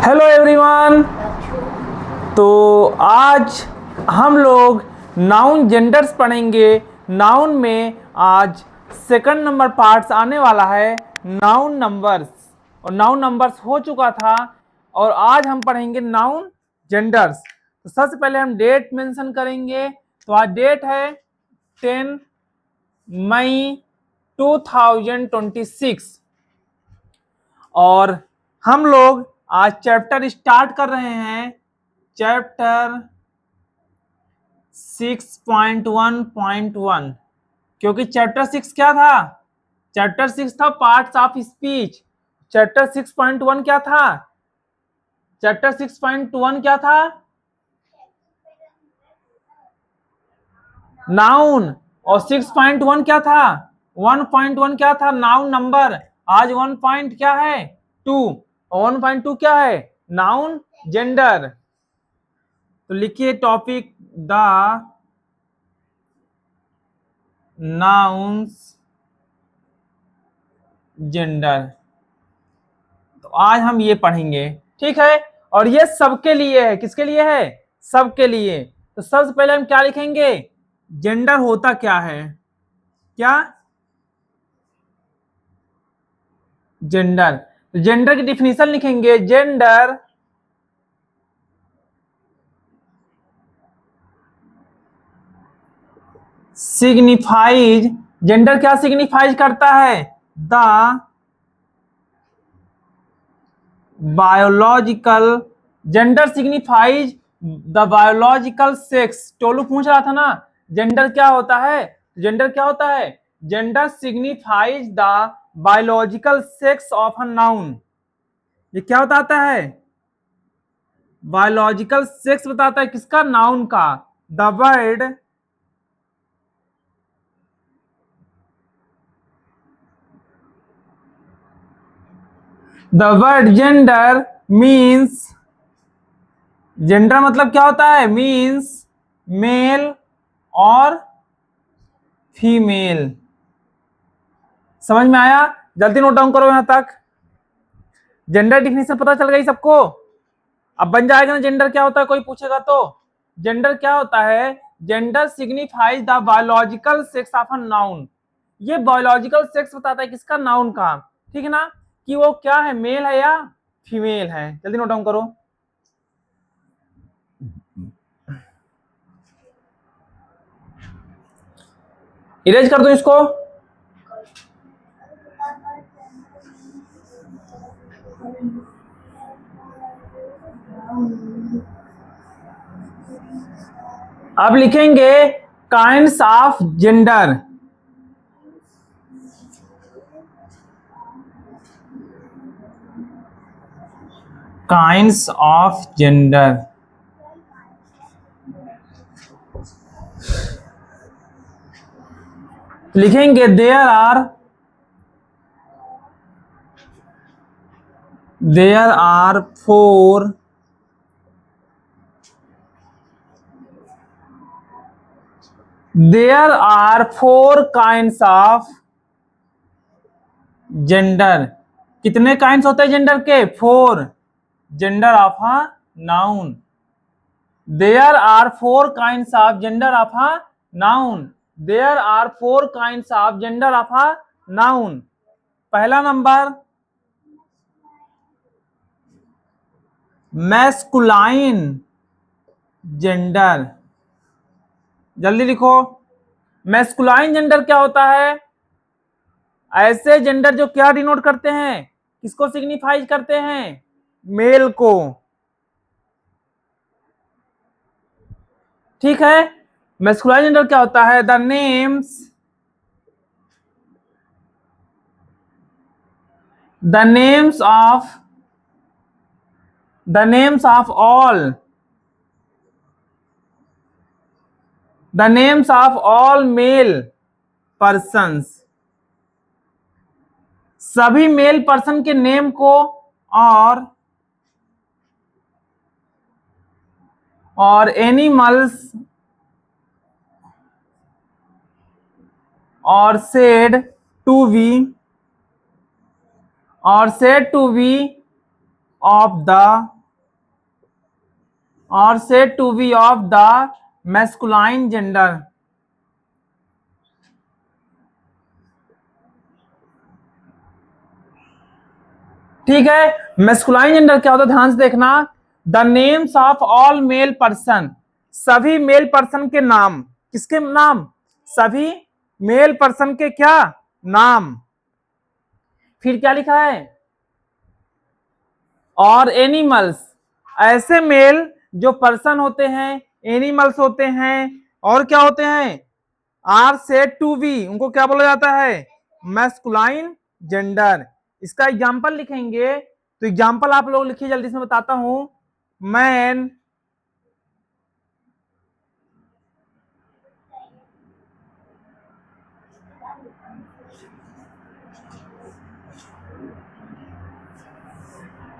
Hello everyone. तो आज हम लोग नाउन जेंडर्स पढ़ेंगे। नाउन में आज सेकंड नंबर पार्ट्स आने वाला है, नाउन नंबर्स। और नाउन नंबर्स हो चुका था और आज हम पढ़ेंगे नाउन जेंडर्स। तो सबसे पहले हम डेट मेंशन करेंगे। तो आज डेट है 10 मई 2026 और हम लोग आज चैप्टर स्टार्ट कर रहे हैं, चैप्टर 6.1.1। क्योंकि चैप्टर 6 क्या था? चैप्टर 6 था पार्ट्स ऑफ स्पीच। चैप्टर 6.1 क्या था? चैप्टर 6.1 क्या था? नाउन। और 6.1 क्या था? 1.1 क्या था? Noun number. आज 1 पॉइंट क्या है? 2। और 1.2 क्या है? Noun gender. तो लिखिए टॉपिक द नाउन्स जेंडर। तो आज हम ये पढ़ेंगे, ठीक है। और ये सबके लिए है। किसके लिए है? सबके लिए। तो सबसे पहले हम क्या लिखेंगे? जेंडर होता क्या है? क्या? जेंडर। जेंडर की डिफिनीशन लिखेंगे। Gender signifies. जेंडर क्या सिग्निफाइज करता है? The biological. Gender signifies the biological sex. Tolu पूछ रहा था ना, जेंडर क्या होता है? जेंडर क्या होता है? Gender signifies the biological sex of a noun. ये क्या बताता है? बायोलॉजिकल सेक्स बताता है किसका? नाउन का। The word gender means, gender मतलब क्या होता है? मीन्स मेल और फीमेल। समझ में आया? जल्दी नोट डाउन करो यहां तक। जेंडर डिफिनेशन पता चल गई सबको? अब बन जाएगा ना जेंडर क्या होता है, कोई पूछेगा तो। जेंडर क्या होता है? Gender signifies the biological sex of a noun. ये बायोलॉजिकल सेक्स बताता है किसका? नाउन का। ठीक है ना, कि वो क्या है, मेल है या फीमेल है। जल्दी नोट डाउन करो। इरेज कर दो इसको। अब लिखेंगे kinds of gender. Kinds of gender. लिखेंगे there are four kinds of gender. कितने काइंड्स होते हैं जेंडर के? 4। Gender of a noun. There are 4 kinds of gender of a noun. There are 4 kinds of gender of a noun. पहला number masculine gender. जल्दी लिखो। Masculine gender क्या होता है? ऐसे जेंडर जो क्या डिनोट करते हैं, किसको सिग्निफाइज करते हैं? मेल को। ठीक है। मैस्कुलाइन जेंडर क्या होता है? The names of all mail persons. सभी मेल पर्सन के नेम को और एनिमल्स और said to be of the और said to be of the masculine gender। ठीक है, मेस्कुलाइन जेंडर क्या होता है ध्यान से देखना। The names of all male person, सभी मेल पर्सन के नाम, किसके नाम, सभी मेल पर्सन के क्या नाम। फिर क्या लिखा है, और एनिमल्स, ऐसे मेल जो पर्सन होते हैं, एनिमल्स होते हैं, और क्या होते हैं, आर सेड टू बी, उनको क्या बोला जाता है, मैस्कुलाइन जेंडर। इसका एग्जांपल लिखेंगे, तो एग्जांपल आप लोग लिखिए, जल्दी से बताता हूं। मैन,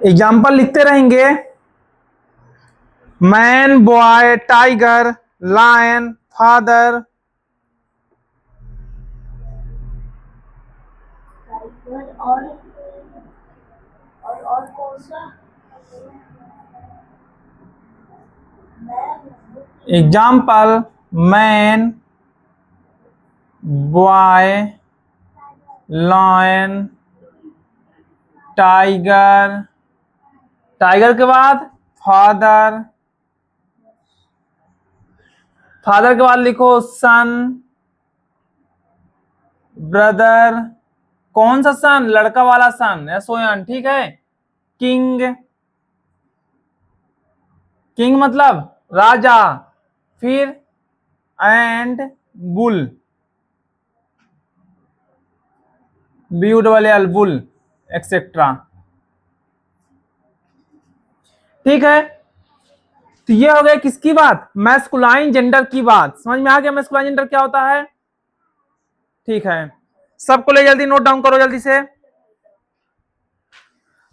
एग्जाम्पल लिखते रहेंगे, man, boy, tiger, lion, father, और कौन सा, example man, boy, lion, tiger, tiger के बाद फादर, फादर के बाद लिखो सन, ब्रदर, कौन सा सन, लड़का वाला सन, SON, ठीक है। किंग, किंग मतलब राजा, फिर and bull, BULL bull, etcetera. ठीक है, तो ये हो गया किसकी बात, मैस्कुलाइन जेंडर की बात। समझ में आ गया मैस्कुलाइन जेंडर क्या होता है। ठीक है, सबको ले जल्दी नोट डाउन करो जल्दी से।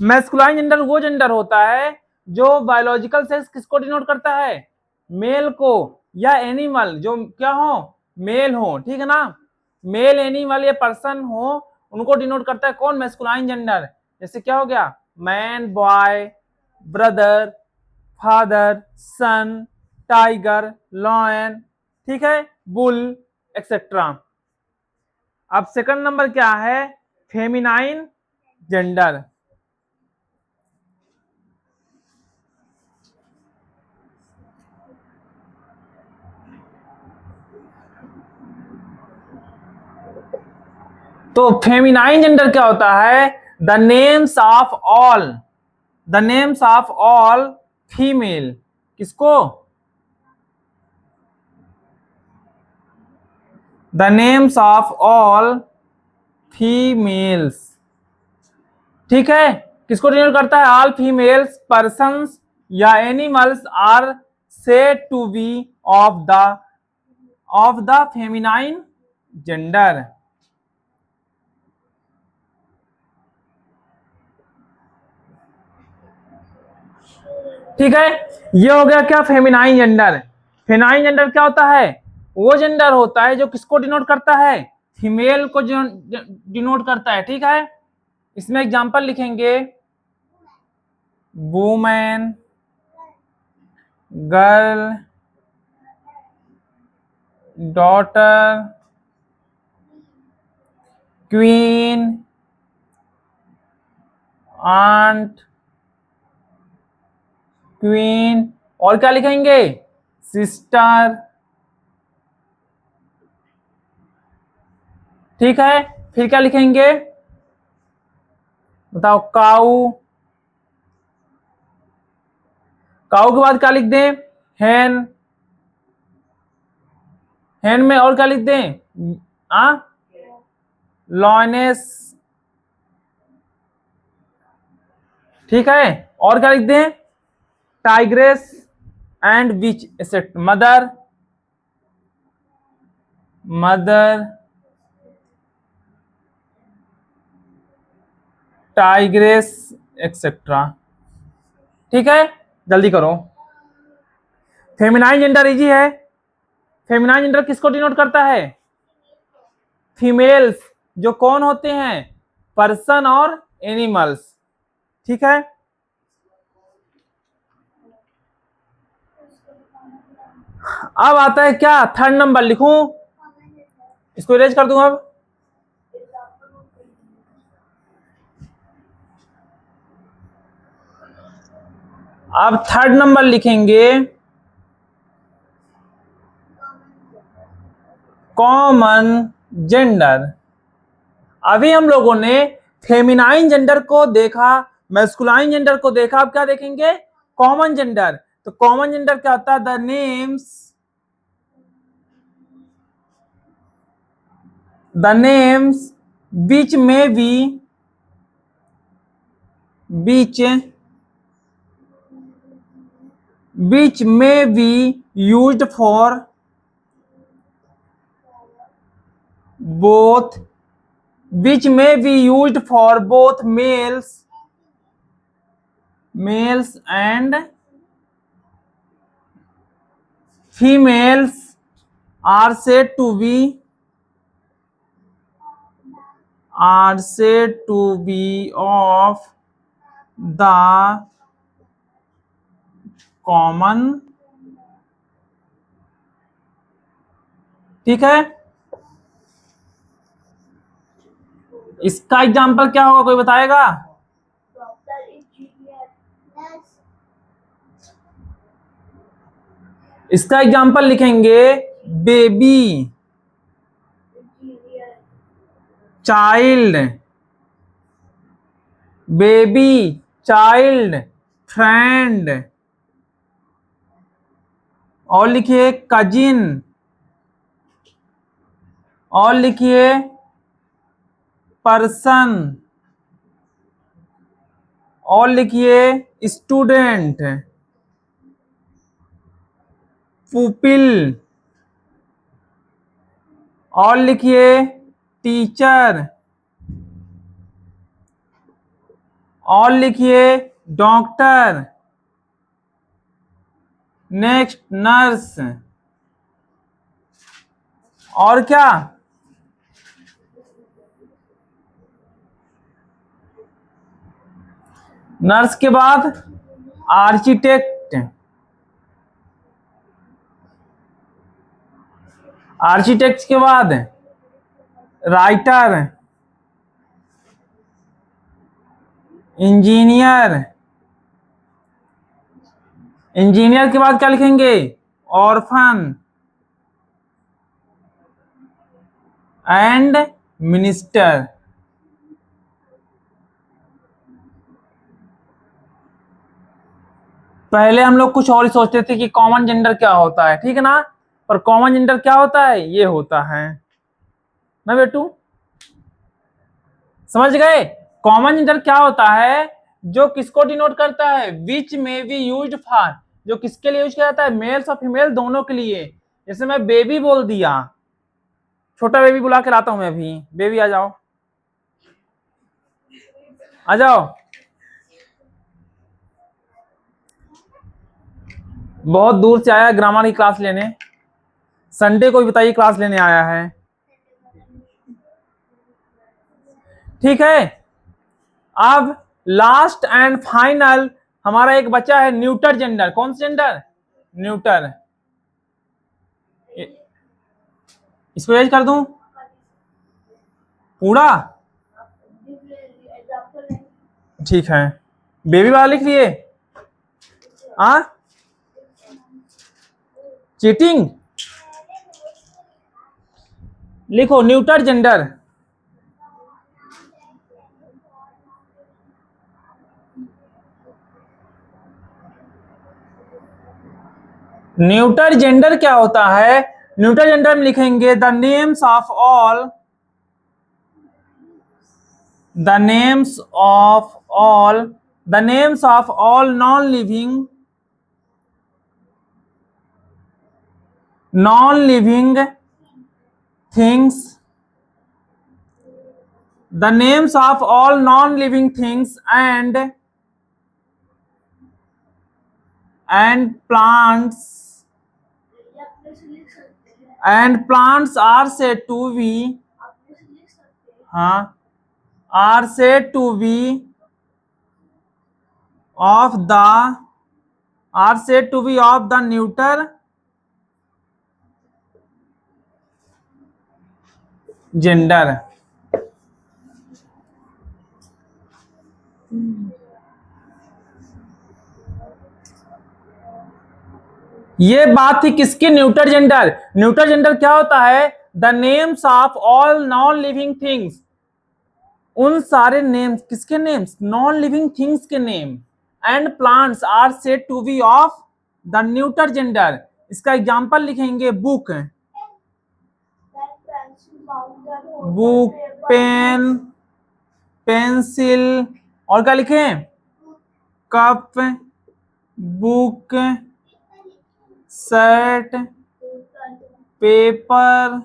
मैस्कुलाइन जेंडर वो जेंडर होता है जो बायोलॉजिकल सेक्स किसको डिनोट करता है, मेल को, या एनिमल जो क्या हो, मेल हो, ठीक है ना, मेल एनिमल या पर्सन हो, उनको डिनोट करता है कौन, मैस्कुलाइन जेंडर। जैसे क्या हो गया, man, boy, brother, father, son, tiger, lion, ठीक है, बुल, एक्सेट्रा। अब सेकंड नंबर क्या है, फेमिनाइन जेंडर। तो फेमिनाइन जेंडर क्या होता है, the names of all, the names of all female, किसको, the names of all females, ठीक है, किसको डिनोट करता है, ऑल फीमेल्स पर्संस या animals are said to be of the feminine gender. ठीक है, ये हो गया क्या, फेमिनाइन जेंडर। फेमिनाइन जेंडर क्या होता है, वो जेंडर होता है जो किसको डिनोट करता है, फीमेल को डिनोट करता है, ठीक है। इसमें एग्जांपल लिखेंगे, women, girl, daughter, queen, aunt, queen, और क्या लिखेंगे, सिस्टर, ठीक है। फिर क्या लिखेंगे, बताओ, काऊ, काऊ के बाद क्या लिख दें, हैन, हैन में और क्या लिख दें, लॉयनेस, ठीक है, और क्या लिख दें, tigress and witch, except mother, mother, tigress, etcetera. ठीक है, जल्दी करो। फेमिनाइन जेंडर इजी है। फेमिनाइन जेंडर किसको डिनोट करता है, फीमेल्स, जो कौन होते हैं, पर्सन और एनिमल्स, ठीक है। अब आता है क्या, थर्ड नंबर लिखूं, इसको इरेज कर दूं अब। अब थर्ड नंबर लिखेंगे कॉमन जेंडर। अभी हम लोगों ने फेमिनाइन जेंडर को देखा, मैस्कुलाइन जेंडर को देखा, अब क्या देखेंगे, कॉमन जेंडर। तो कॉमन जेंडर क्या होता है, द नेम्स विच में B which may be used for both males and females are said to be of the common. ठीक है, इसका एग्जाम्पल क्या होगा, कोई बताएगा। डॉक्टर, इंजीनियर, नर्स, इसका एग्जाम्पल लिखेंगे baby, engineer, child, baby, child, friend, और लिखिए कजिन, और लिखिए पर्सन, और लिखिए स्टूडेंट, पुपिल, और लिखिए टीचर, और लिखिए डॉक्टर, नेक्स्ट नर्स, और क्या, नर्स के बाद आर्किटेक्ट, आर्किटेक्ट के बाद राइटर, इंजीनियर, इंजीनियर के बाद क्या लिखेंगे, ऑर्फन एंड मिनिस्टर। पहले हम लोग कुछ और ही सोचते थे कि कॉमन जेंडर क्या होता है, ठीक है ना, पर कॉमन जेंडर क्या होता है, ये होता है ना बेटू, समझ गए। कॉमन जेंडर क्या होता है, जो किसको डिनोट करता है, विच में बी यूज्ड फॉर, जो किसके लिए यूज किया जाता है, मेल्स और फीमेल दोनों के लिए। जैसे मैं बेबी बोल दिया, छोटा बेबी बुला के लाता हूं मैं अभी, बेबी आ जाओ, आ जाओ, बहुत दूर से आया ग्रामर की क्लास लेने, संडे को भी बताइए क्लास लेने आया है, ठीक है। अब लास्ट एंड फाइनल हमारा एक बच्चा है न्यूटर जेंडर। कौन सा जेंडर, न्यूटर, इसको एज कर दूं पूरा, एग्जाम्पल, ठीक है, बेबी वाला लिख लिए, हाँ, चीटिंग लिखो, न्यूटर जेंडर, न्यूटर जेंडर क्या होता है, न्यूटर जेंडर में लिखेंगे the names of all, the names of all, the names of all non living things, the names of all non-living things and plants अपने से लिख सकते हैं, and plants are said to be, अपने से लिख सकते हैं, हाँ, are said to be of the are said to be of the neuter gender. ये बात थी किसकी, न्यूटर जेंडर। न्यूटर जेंडर क्या होता है, the names of all non living things, उन सारे नेम्स, किसके नेम्स, नॉन लिविंग थिंग्स के name, and plants are said to be of the neuter gender. इसका एग्जांपल लिखेंगे बुक, बुक, पेन, पेंसिल, और क्या लिखें, cup, book, shirt, paper,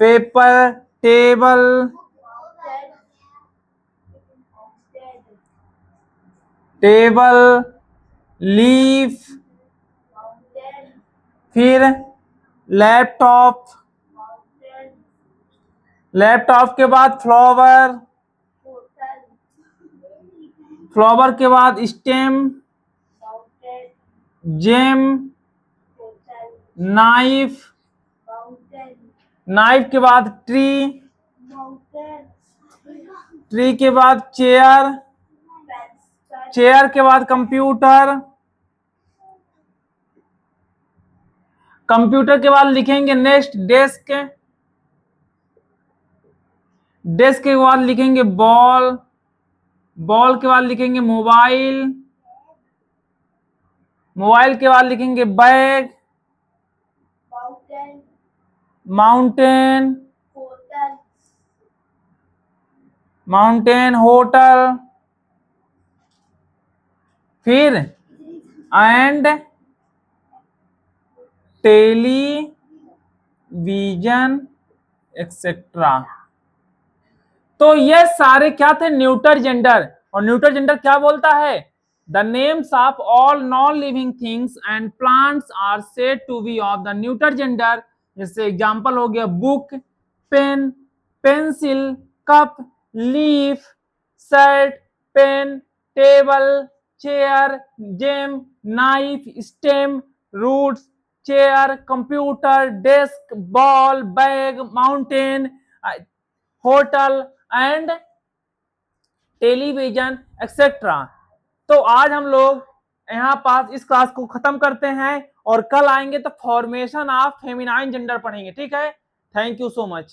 paper, table, table, leaf, फिर लैपटॉप, लैपटॉप के बाद फ्लावर, फ्लावर के बाद स्टेम, जेम, नाइफ, नाइफ के बाद ट्री, ट्री के बाद चेयर, चेयर के बाद कंप्यूटर, कंप्यूटर के बाद लिखेंगे नेक्स्ट डेस्क, डेस्क के बाद लिखेंगे बॉल, बॉल के बाद लिखेंगे मोबाइल, मोबाइल के बाद लिखेंगे बैग, माउंटेन, माउंटेन, होटल, फिर एंड टेलीविजन एक्सेट्रा। तो ये सारे क्या थे, न्यूटर जेंडर। और न्यूटर जेंडर क्या बोलता है, the names of all non living things and plants are said to be of the neuter gender. जैसे एग्जांपल हो गया book, pen, pencil, cup, leaf, shirt, pen, table, chair, gem, knife, stem, roots, chair, computer, desk, ball, bag, mountain, hotel and television etcetera. तो आज हम लोग यहाँ पास इस class को खत्म करते हैं और कल आएंगे तो फॉर्मेशन ऑफ फेमिनाइन जेंडर पढ़ेंगे, ठीक है। Thank you so much.